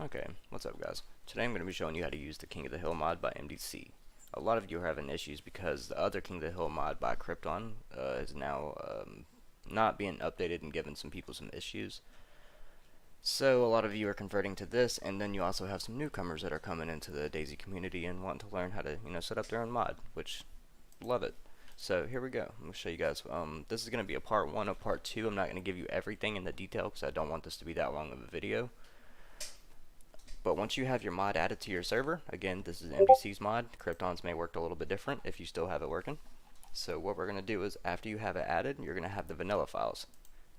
Okay, what's up guys? Today I'm going to be showing you how to use the King of the Hill mod by MDC. A lot of you are having issues because the other King of the Hill mod by Krypton is now not being updated and giving some people some issues. So a lot of you are converting to this, and then you also have some newcomers that are coming into the Daisy community and want to learn how to, set up their own mod, which, love it. So here we go. I'm going to show you guys. This is going to be a part 1 of part 2. I'm not going to give you everything in the detail because I don't want this to be that long of a video. But once you have your mod added to your server, again, this is MDC's mod. Krypton's may work a little bit different if you still have it working. So what we're going to do is, after you have it added, you're going to have the vanilla files.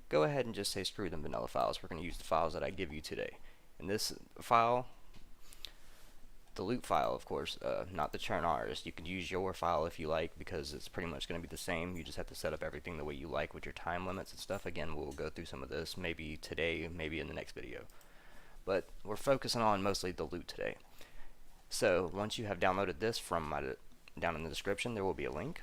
Go ahead and just say screw them vanilla files. We're going to use the files that I give you today. In this file, the loot file, of course, not the churn R's. You can use your file if you like, because it's pretty much going to be the same. You just have to set up everything the way you like with your time limits and stuff. Again, we'll go through some of this maybe today, maybe in the next video. But we're focusing on mostly the loot today. So once you have downloaded this from down in the description, there will be a link.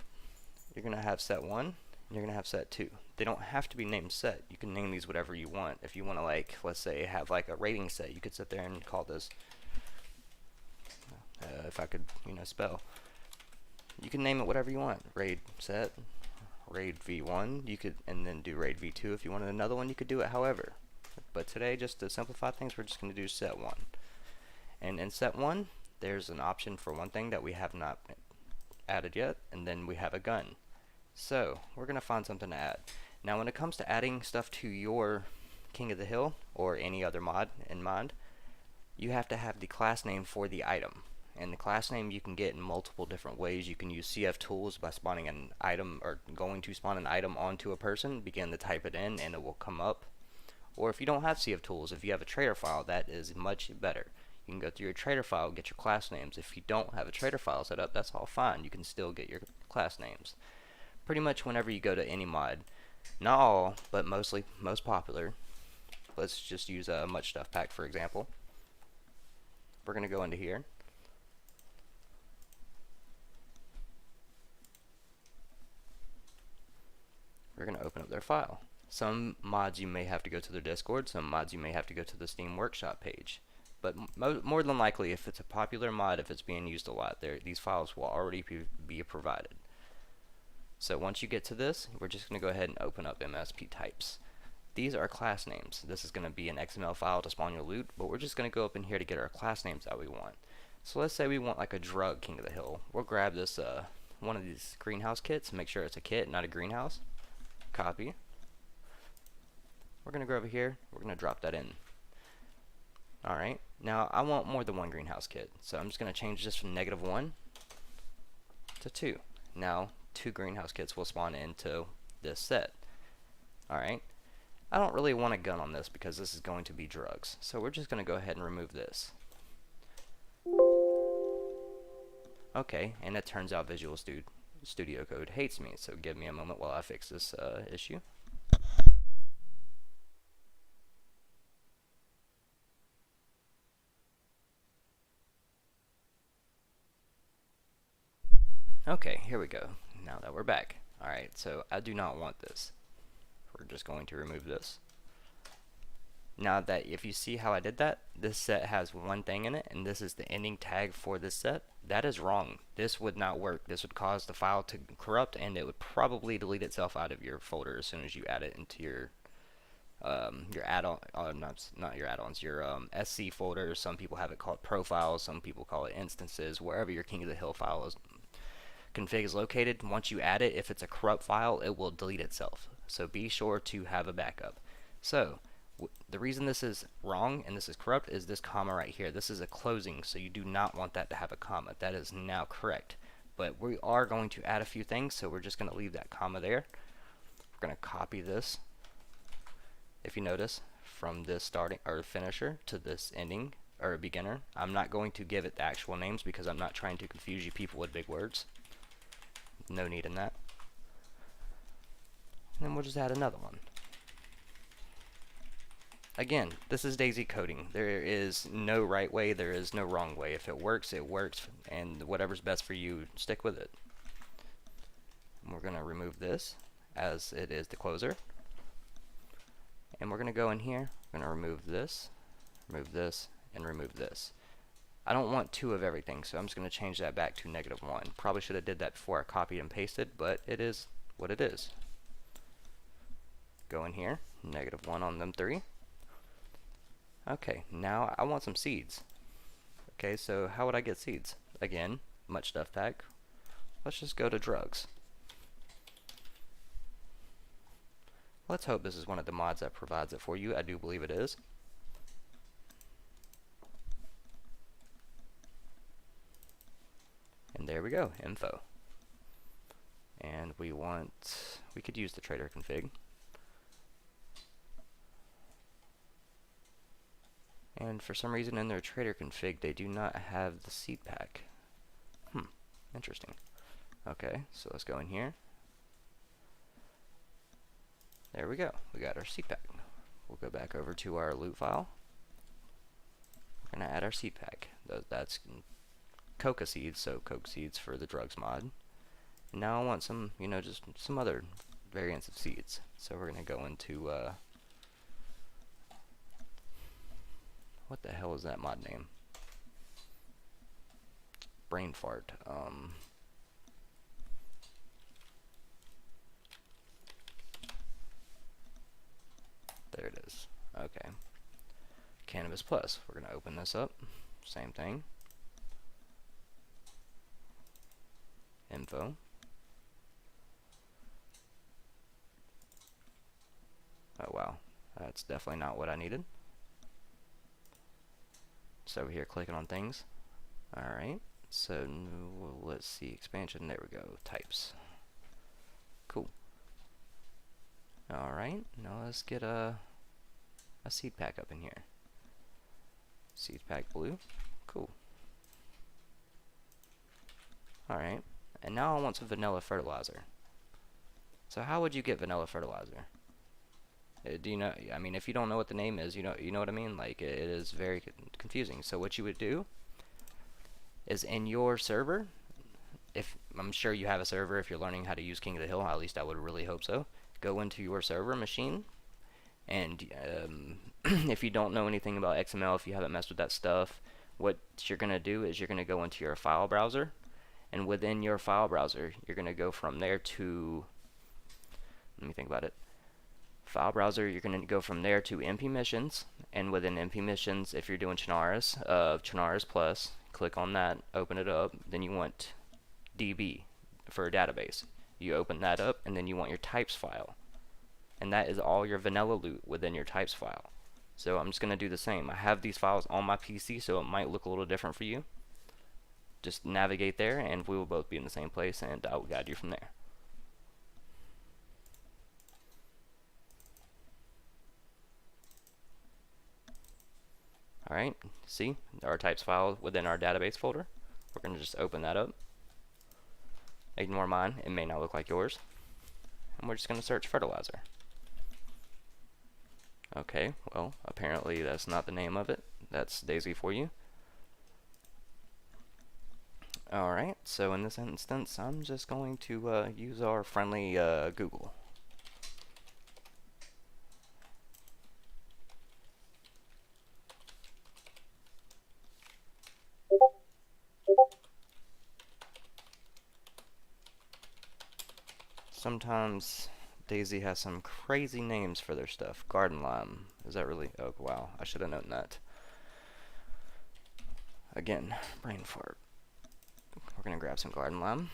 You're going to have set 1, and you're going to have set 2. They don't have to be named set. You can name these whatever you want. If you want to, like, let's say, have like a rating set, you could sit there and call this, if I could, spell. You can name it whatever you want. Raid set, raid v1, you could, and then do raid v2. If you wanted another one, you could do it however. But today, just to simplify things, we're just going to do set 1. And in set 1, there's an option for one thing that we have not added yet, and then we have a gun. So we're going to find something to add. Now when it comes to adding stuff to your King of the Hill or any other mod in mind, you have to have the class name for the item. And the class name you can get in multiple different ways. You can use CF tools by spawning an item, or going to spawn an item onto a person, begin to type it in and it will come up. Or if you don't have CF tools, if you have a trader file, that is much better. You can go through your trader file, get your class names. If you don't have a trader file set up, that's all fine. You can still get your class names. Pretty much whenever you go to any mod, not all, but most popular. Let's just use a Much Stuff pack for example. We're going to go into here. We're going to open up their file. Some mods you may have to go to their Discord, some mods you may have to go to the Steam Workshop page. But more than likely, if it's a popular mod, if it's being used a lot, these files will already be provided. So once you get to this, we're just going to go ahead and open up MSP types. These are class names. This is going to be an XML file to spawn your loot, but we're just going to go up in here to get our class names that we want. So let's say we want like a drug King of the Hill. We'll grab this one of these greenhouse kits, make sure it's a kit, not a greenhouse. Copy. We're going to go over here, we're going to drop that in. Alright, now I want more than one greenhouse kit, so I'm just going to change this from -1 to 2. Now, 2 greenhouse kits will spawn into this set. Alright, I don't really want a gun on this because this is going to be drugs, so we're just going to go ahead and remove this. Okay, and it turns out Visual Studio Code hates me, so give me a moment while I fix this issue. Okay, here we go. Now that we're back. Alright, so I do not want this. We're just going to remove this. Now that, if you see how I did that, this set has one thing in it, and this is the ending tag for this set. That is wrong. This would not work. This would cause the file to corrupt, and it would probably delete itself out of your folder as soon as you add it into your add-on, not your add-ons, your SC folder. Some people have it called profiles, some people call it instances, wherever your King of the Hill file config is located. Once you add it, if it's a corrupt file, it will delete itself. So be sure to have a backup. So the reason this is wrong and this is corrupt is this comma right here. This is a closing, so you do not want that to have a comma. That is now correct. But we are going to add a few things, so we're just going to leave that comma there. We're going to copy this. If you notice, from this starting or finisher to this ending or beginner, I'm not going to give it the actual names because I'm not trying to confuse you people with big words. No need in that. And then we'll just add another one. Again, this is Daisy coding. There is no right way, there is no wrong way. If it works, and whatever's best for you, stick with it. And we're going to remove this, as it is the closer. And we're going to go in here, we're going to remove this, and remove this. I don't want 2 of everything, so I'm just going to change that back to -1. Probably should have did that before I copied and pasted, but it is what it is. Go in here, -1 on them 3. Okay, now I want some seeds. Okay, so how would I get seeds? Again, much stuff pack. Let's just go to drugs. Let's hope this is one of the mods that provides it for you. I do believe it is. And there we go, info. And we could use the trader config. And for some reason in their trader config, they do not have the seed pack. Interesting. Okay, so let's go in here. There we go. We got our seed pack. We'll go back over to our loot file. We're going to add our seed pack. That's coca seeds, so coke seeds for the drugs mod. And now I want some, just some other variants of seeds. So we're going to go into, what the hell is that mod name? Brain fart. There it is. Okay. Cannabis Plus. We're going to open this up. Same thing. Info. Oh wow. That's definitely not what I needed. So over here clicking on things. Alright. So let's see. Expansion. There we go. Types. Cool. Alright, now let's get a seed pack up in here. Seed pack blue. Cool. Alright, and now I want some vanilla fertilizer. So how would you get vanilla fertilizer? Do you know, I mean, if you don't know what the name is, you know what I mean? Like, it is very confusing. So what you would do is in your server, if I'm sure you have a server if you're learning how to use King of the Hill, at least I would really hope so. Go into your server machine, and if you don't know anything about XML, if you haven't messed with that stuff, what you're going to do is you're going to go into your file browser, and within your file browser, you're going to go from there to, let me think about it, file browser, you're going to go from there to MP missions, and within MP missions, if you're doing Chernarus Plus, click on that, open it up, then you want DB for a database. You open that up, and then you want your types file. And that is all your vanilla loot within your types file. So I'm just going to do the same. I have these files on my PC, so it might look a little different for you. Just navigate there, and we will both be in the same place, and I will guide you from there. Alright, see our types file within our database folder. We're going to just open that up. Ignore mine, it may not look like yours. And we're just going to search fertilizer. Okay, well, apparently that's not the name of it. That's Daisy for you. Alright, so in this instance, I'm just going to use our friendly Google. Sometimes Daisy has some crazy names for their stuff. Garden lime. Is that really? Oh, wow. I should have known that. Again, brain fart. We're going to grab some garden lime.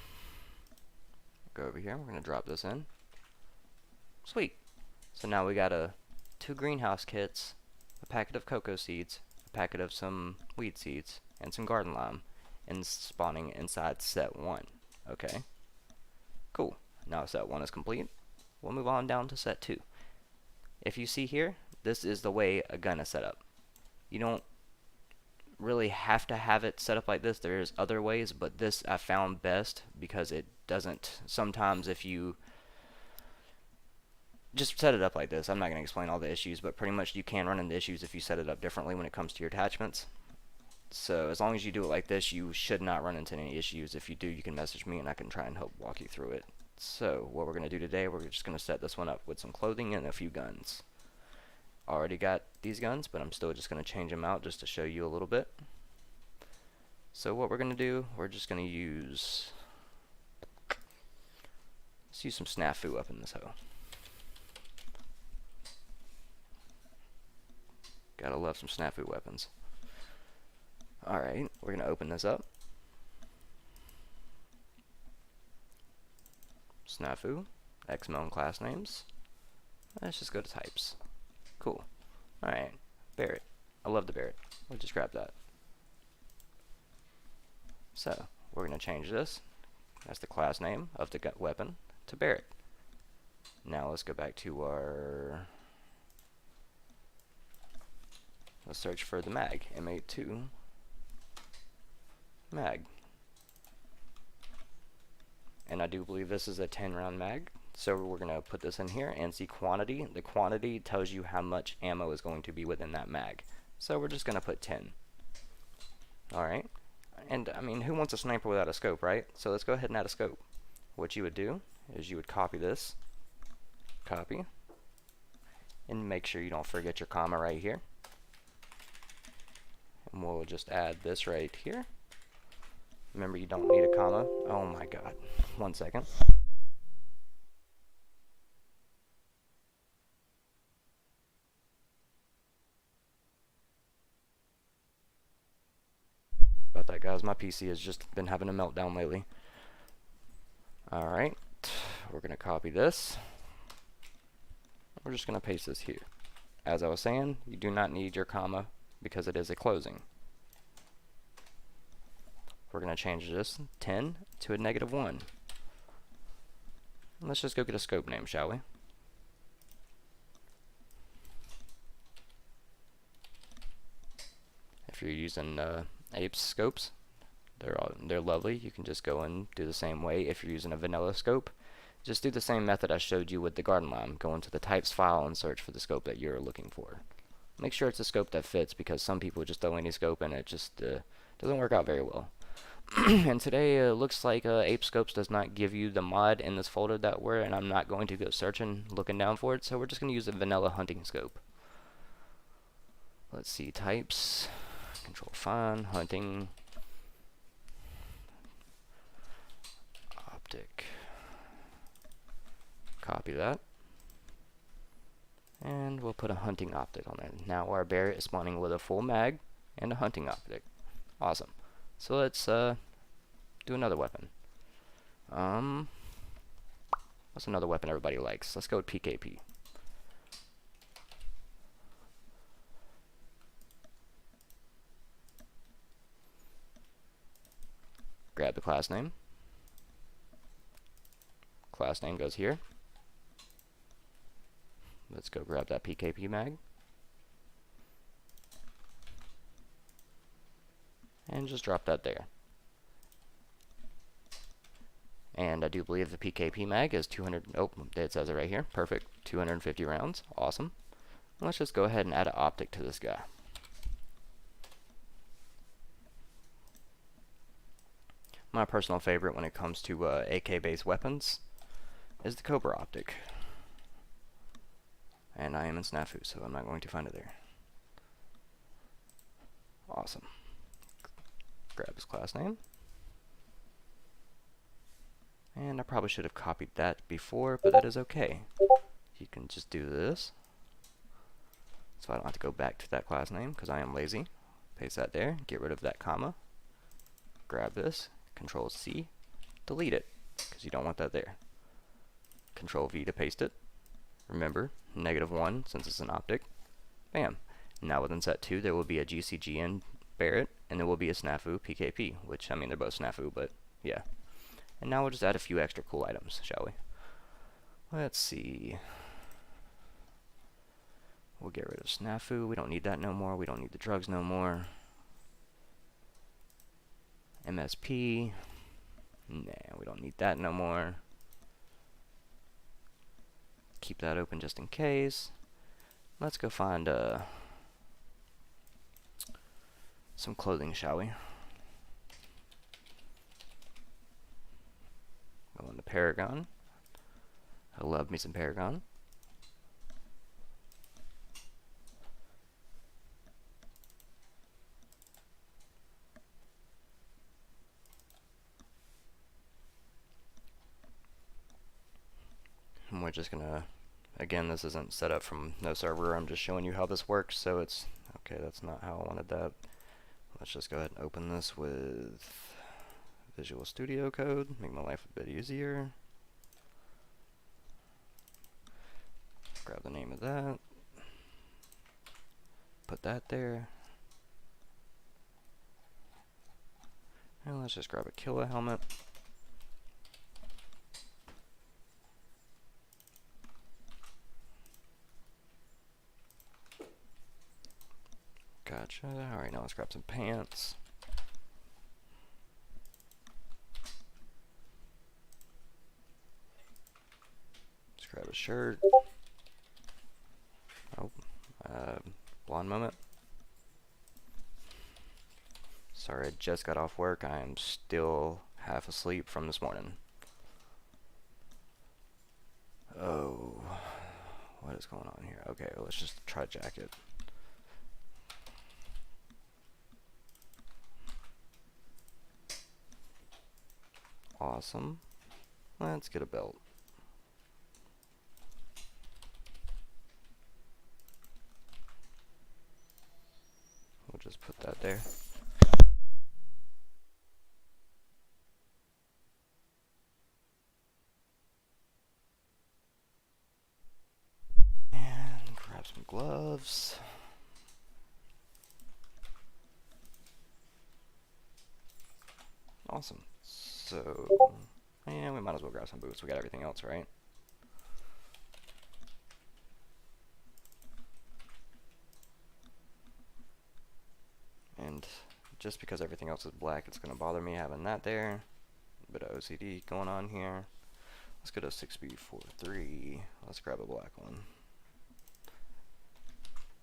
Go over here. We're going to drop this in. Sweet. So now we got 2 greenhouse kits, a packet of cocoa seeds, a packet of some weed seeds, and some garden lime, and spawning inside set 1. Okay. Cool. Now set 1 is complete. We'll move on down to set 2. If you see here, this is the way a gun is set up. You don't really have to have it set up like this. There's other ways, but this I found best because it doesn't, sometimes if you just set it up like this, I'm not going to explain all the issues, but pretty much you can run into issues if you set it up differently when it comes to your attachments. So as long as you do it like this, you should not run into any issues. If you do, you can message me and I can try and help walk you through it. So what we're going to do today, we're just going to set this one up with some clothing and a few guns. already got these guns, but I'm still just going to change them out just to show you a little bit. So what we're going to do, we're just going to use, let's use some snafu up in this hoe. Gotta love some snafu weapons. Alright, we're going to open this up. Snafu, XML and class names. Let's just go to types. Cool. Alright, Barrett. I love the Barrett. We'll just grab that. So, we're going to change this. That's the class name of the weapon to Barrett. Now let's go back to our... Let's search for the mag. M82 mag. And I do believe this is a 10 round mag. So we're going to put this in here and see quantity. The quantity tells you how much ammo is going to be within that mag. So we're just going to put 10. Alright. And I mean, who wants a sniper without a scope, right? So let's go ahead and add a scope. What you would do is you would copy this. Copy. And make sure you don't forget your comma right here. And we'll just add this right here. Remember, you don't need a comma. Oh my god. 1 second. About that, guys. My PC has just been having a meltdown lately. Alright. We're going to copy this. We're just going to paste this here. As I was saying, you do not need your comma because it is a closing. We're going to change this 10 to a -1. Let's just go get a scope name, shall we? If you're using Apes scopes, they're lovely. You can just go and do the same way. If you're using a vanilla scope, just do the same method I showed you with the garden lime. Go into the types file and search for the scope that you're looking for. Make sure it's a scope that fits, because some people just throw any scope and it just doesn't work out very well. And today looks like Ape Scopes does not give you the mod in this folder that we're in, and I'm not going to go searching looking down for it, so we're just going to use a vanilla hunting scope. Let's see, types, control fine, hunting, optic, copy that, and we'll put a hunting optic on there. Now our Barrett is spawning with a full mag and a hunting optic. Awesome. So let's do another weapon. What's another weapon everybody likes? Let's go with PKP. Grab the class name. Class name goes here. Let's go grab that PKP mag. And just drop that there. And I do believe the PKP mag is 200, oh, it says it right here, perfect, 250 rounds, awesome. Let's just go ahead and add an optic to this guy. My personal favorite when it comes to AK based weapons is the Cobra optic. And I am in Snafu, so I'm not going to find it there. Awesome. Grab his class name. And I probably should have copied that before, but that is okay. You can just do this. So I don't have to go back to that class name, because I am lazy. Paste that there, get rid of that comma. Grab this, Control C, delete it, because you don't want that there. Control V to paste it. Remember, -1 since it's an optic. Bam. Now within set 2 there will be a GCGN Barrett, and there will be a Snafu PKP, which, I mean, they're both Snafu, but yeah. And now we'll just add a few extra cool items, shall we? Let's see. We'll get rid of Snafu. We don't need that no more. We don't need the drugs no more. MSP. Nah, we don't need that no more. Keep that open just in case. Let's go find some clothing, shall we? Go into Paragon. I love me some Paragon. we're just gonna, again, this isn't set up from no server, I'm just showing you how this works, so it's, okay, that's not how I wanted that. Let's just go ahead and open this with Visual Studio Code, make my life a bit easier. Grab the name of that, put that there, and let's just grab a Killa helmet. Gotcha. Alright, now let's grab some pants. Let's grab a shirt. Oh, blonde moment. Sorry, I just got off work. I am still half asleep from this morning. Oh, what is going on here? Okay, well, let's just try jacket. Awesome. Let's get a belt. We'll just put that there. And grab some gloves. Awesome. So, yeah, we might as well grab some boots. We got everything else, right? And just because everything else is black, it's going to bother me having that there. A bit of OCD going on here. Let's go to 6B43. Let's grab a black one.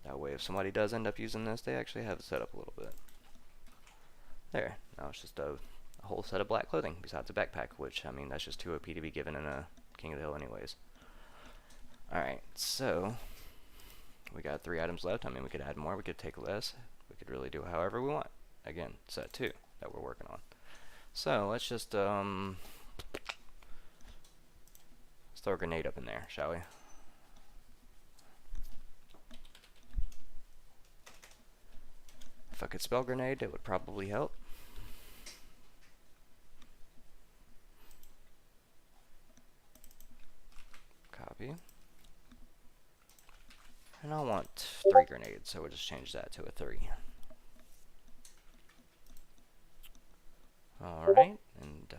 That way, if somebody does end up using this, they actually have it set up a little bit. There. Now it's just a whole set of black clothing besides a backpack, which, I mean, that's just too OP to be given in a King of the Hill anyways. Alright, so we got 3 items left. I mean, we could add more, we could take less. We could really do however we want. Again, set 2 that we're working on. So let's just let's throw a grenade up in there, shall we? If I could spell grenade, it would probably help. Copy. And I want 3 grenades, so we'll just change that to a 3. Alright, and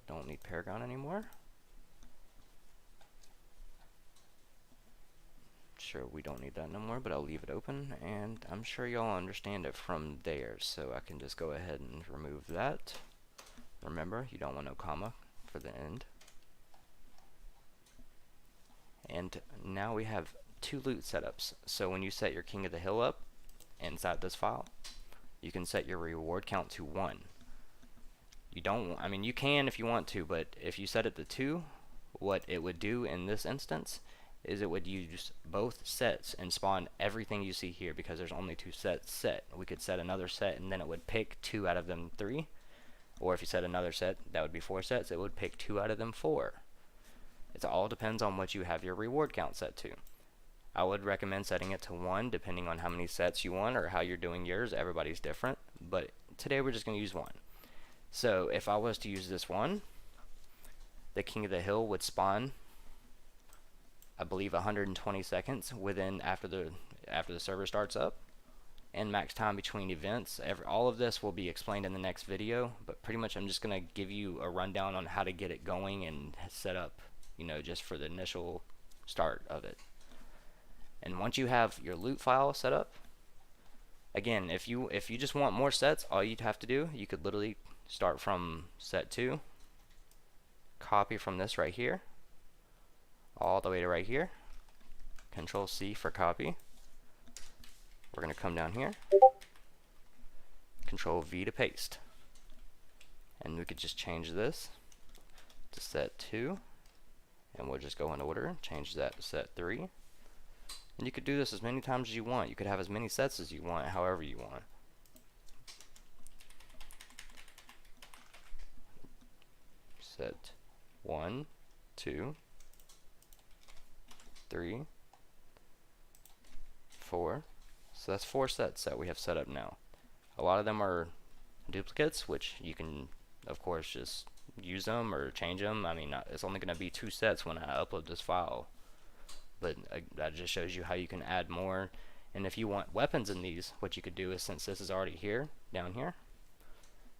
don't need Paragon anymore. Sure, we don't need that no more, but I'll leave it open, and I'm sure y'all understand it from there, so I can just go ahead and remove that. Remember, you don't want no comma for the end. And now we have 2 loot setups. So when you set your King of the Hill up inside this file, you can set your reward count to 1. You don't, I mean, you can if you want to, but if you set it to 2, what it would do in this instance is it would use both sets and spawn everything you see here, because there's only 2 sets set. We could set another set and then it would pick 2 out of them 3, or if you set another set, that would be 4 sets, it would pick 2 out of them 4. It all depends on what you have your reward count set to. I would recommend setting it to 1 depending on how many sets you want or how you're doing yours. Everybody's different, but today we're just going to use 1. So if I was to use this 1, the King of the Hill would spawn, I believe, 120 seconds within after the server starts up, and max time between events. All of this will be explained in the next video, but pretty much I'm just going to give you a rundown on how to get it going and set up, you know, just for the initial start of it. And once you have your loot file set up, again, if you just want more sets, all you'd have to do, you could literally start from set 2, copy from this right here all the way to right here, Control C for copy. We're going to come down here, Control V to paste, and we could just change this to set 2, and we'll just go in order, change that to set 3. And you could do this as many times as you want. You could have as many sets as you want, however you want. Set 1, 2, 3, 4. So that's 4 sets that we have set up now. A lot of them are duplicates, which you can, of course, just use them or change them. I mean, it's only going to be 2 sets when I upload this file. But that just shows you how you can add more. And if you want weapons in these, what you could do is, since this is already here, down here,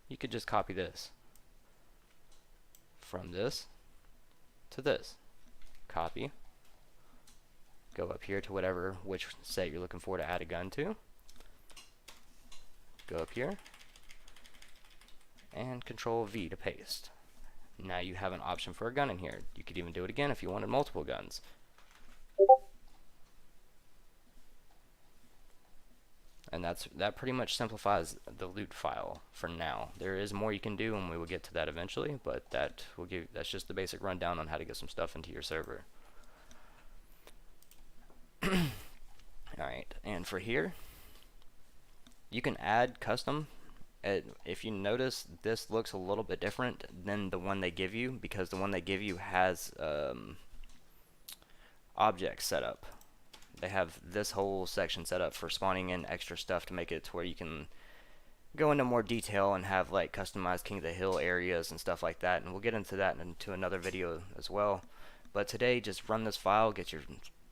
you could just copy this from this to this. Copy. Go up here to which set you're looking for to add a gun to. Go up here and Control V to paste. Now you have an option for a gun in here. You could even do it again if you wanted multiple guns. And that pretty much simplifies the loot file for now. There is more you can do, and we will get to that eventually, but that's just the basic rundown on how to get some stuff into your server. Alright, and for here, you can add custom. If you notice, this looks a little bit different than the one they give you, because the one they give you has objects set up. They have this whole section set up for spawning in extra stuff to make it to where you can go into more detail and have like customized King of the Hill areas and stuff like that, and we'll get into that into another video as well. But today, just run this file, get your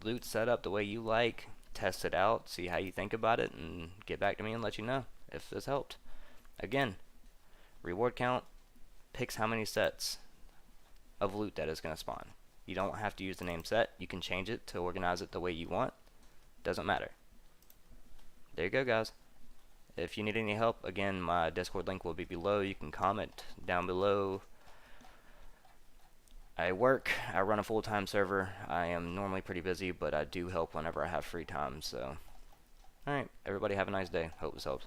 loot set up the way you like, test it out, see how you think about it, and get back to me and let you know if this helped. Again, reward count picks how many sets of loot that is going to spawn. You don't have to use the name set. You can change it to organize it the way you want. Doesn't matter. There you go, guys. If you need any help, again, my Discord link will be below. You can comment down below. I run a full-time server. I am normally pretty busy, but I do help whenever I have free time. So, alright, everybody have a nice day. Hope this helps.